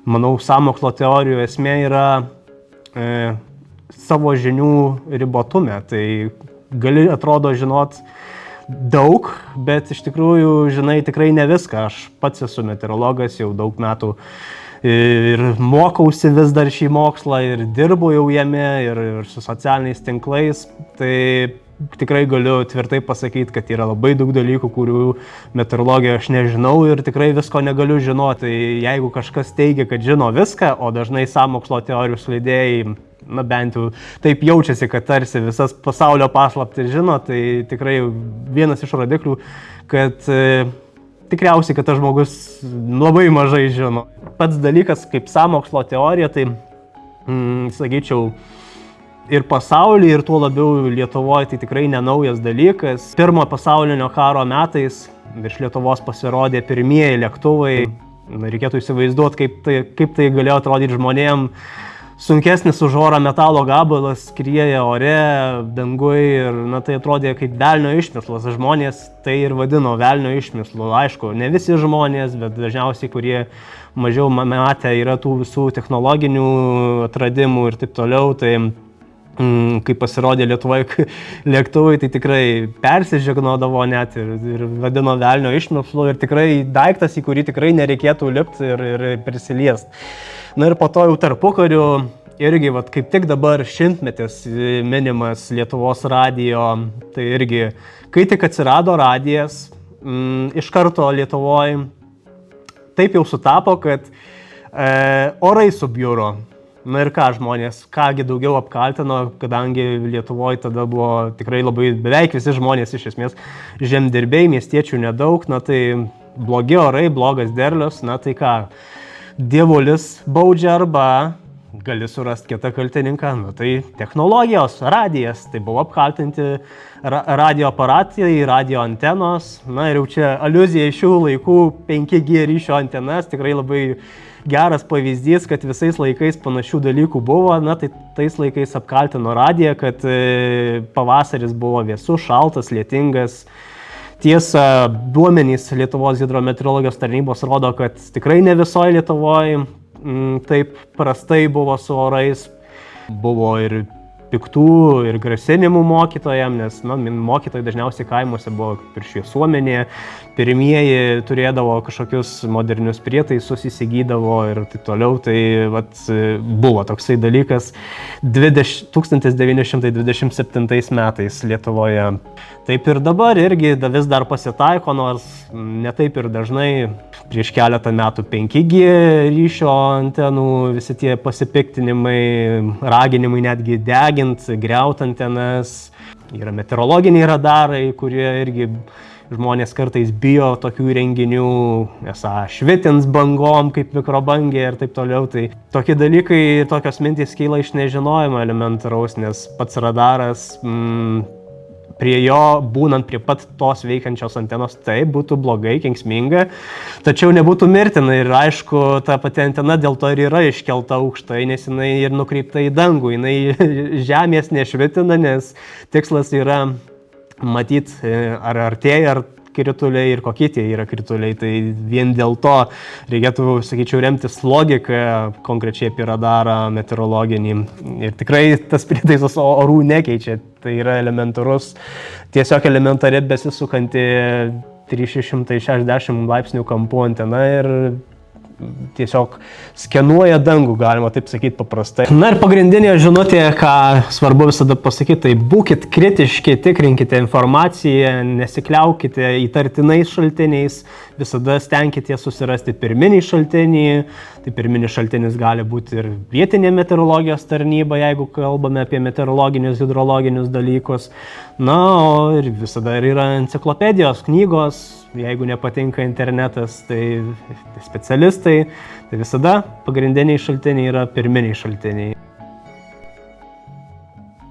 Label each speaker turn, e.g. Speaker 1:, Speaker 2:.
Speaker 1: manau, sąmokslo teorijų esmė yra savo žinių ribotume. Tai gali, atrodo, žinot daug, bet iš tikrųjų žinai tikrai ne viską. Aš pats esu meteorologas jau daug metų ir mokausi vis dar šį mokslą ir dirbu jau jame ir su socialiniais tinklais. Tai tikrai galiu tvirtai pasakyti, kad yra labai daug dalykų, kurių meteorologijoje aš nežinau ir tikrai visko negaliu žinoti. Tai jeigu kažkas teigia, kad žino viską, o dažnai sąmokslo teorijų skleidėjai, na bent jau taip jaučiasi, kad tarsi visas pasaulio paslaptis žino, tai tikrai vienas iš rodiklių, kad tikriausiai, kad tas žmogus labai mažai žino. Pats dalykas kaip sąmokslo teorija, tai, sakyčiau, ir pasaulyje, ir tuo labiau Lietuvoje tai tikrai nenaujas dalykas. Pirmojo pasaulinio karo metais virš Lietuvos pasirodė pirmieji lėktuvai. Reikėtų įsivaizduoti, kaip tai galėjo atrodyti žmonėm. Sunkesnis už orą metalo gabalas skrieja ore, dangui ir tai atrodė kaip velnio išmislas. Žmonės tai ir vadino velnio išmislu. Aišku, ne visi žmonės, bet dažniausiai, kurie mažiau matę yra tų visų technologinių atradimų ir taip toliau. Tai kai pasirodė Lietuvoje lėktuvai, tai tikrai persižegnodavo net ir vadino velnio išmislu ir tikrai daiktas, į kurį tikrai nereikėtų lipti ir prisiliesti. Na ir po to jau tarpukariu irgi, kaip tik dabar šimtmetis minimas Lietuvos radijo, tai irgi, kai tik atsirado radijas, iš karto Lietuvoje taip jau sutapo, kad orai subjuro. Na ir ką žmonės, kągi daugiau apkaltino, kadangi Lietuvoje tada buvo tikrai labai beveik visi žmonės iš esmės žemdirbiai, miestiečių nedaug, na tai blogi orai, blogas derlius, na tai ką, dievulis baudžia arba gali surasti kitą kaltininką, na tai technologijos, radijas, tai buvo apkaltinti radio aparatai, radio antenos, na ir jau čia aliuzija iš šių laikų 5G ryšio antenas, tikrai labai geras pavyzdys, kad visais laikais panašių dalykų buvo, na tai tais laikais apkaltino radiją, kad pavasaris buvo vėsus, šaltas, lietingas. Tiesa, duomenys Lietuvos hidrometeorologijos tarnybos rodo, kad tikrai ne visoje Lietuvoje taip prastai buvo su orais. Buvo ir piktų, ir grasinimų mokytojams, nes mokytojai dažniausiai kaimuose buvo ir šviesuomenėje. Pirmieji turėdavo kažkokius modernius prietaisus, įsigydavo ir taip toliau. Tai buvo toksai dalykas 1927 metais Lietuvoje. Taip ir dabar irgi vis dar pasitaiko, nors ne taip ir dažnai. Prieš keletą metų 5G ryšio antenų, visi tie pasipiktinimai, raginimai netgi deginti, griauti antenas. Yra meteorologiniai radarai, kurie irgi žmonės kartais bijo tokių renginių, esą švitins bangom kaip mikrobangė ir taip toliau. Tai tokie dalykai, tokios mintys kyla iš nežinojimo elementaraus, nes pats radaras prie jo, būnant prie pat tos veikiančios antenos, taip būtų blogai, kenksminga, tačiau nebūtų mirtina. Ir aišku, ta pati antena dėl to ir yra iškelta aukštai, nes jinai ir nukreipta į dangų, jinai žemės nešvitina, nes tikslas yra matyti, ar artėja, ar krituliai ir kokie tie yra krituliai. Tai vien dėl to reikėtų, sakyčiau, remtis logiką konkrečiai apie radarą meteorologinį. Ir tikrai tas prietaisas orų nekeičia. Tai yra elementarus, tiesiog elementari besisukanti 360 laipsnių kampu antena ir tiesiog skenuoja dangų, galima taip sakyti paprastai. Na ir pagrindinė žinutė, ką svarbu visada pasakyti, tai būkit kritiški, tikrinkite informaciją, nesikliaukite įtartinais šaltiniais, visada stenkite susirasti pirminį šaltinį. Tai pirminis šaltinis gali būti ir vietinė meteorologijos tarnyba, jeigu kalbame apie meteorologinius, hidrologinius dalykus. Na, o ir visada yra enciklopedijos, knygos. Jeigu nepatinka internetas, tai specialistai, tai visada pagrindiniai šaltiniai yra pirminiai šaltiniai.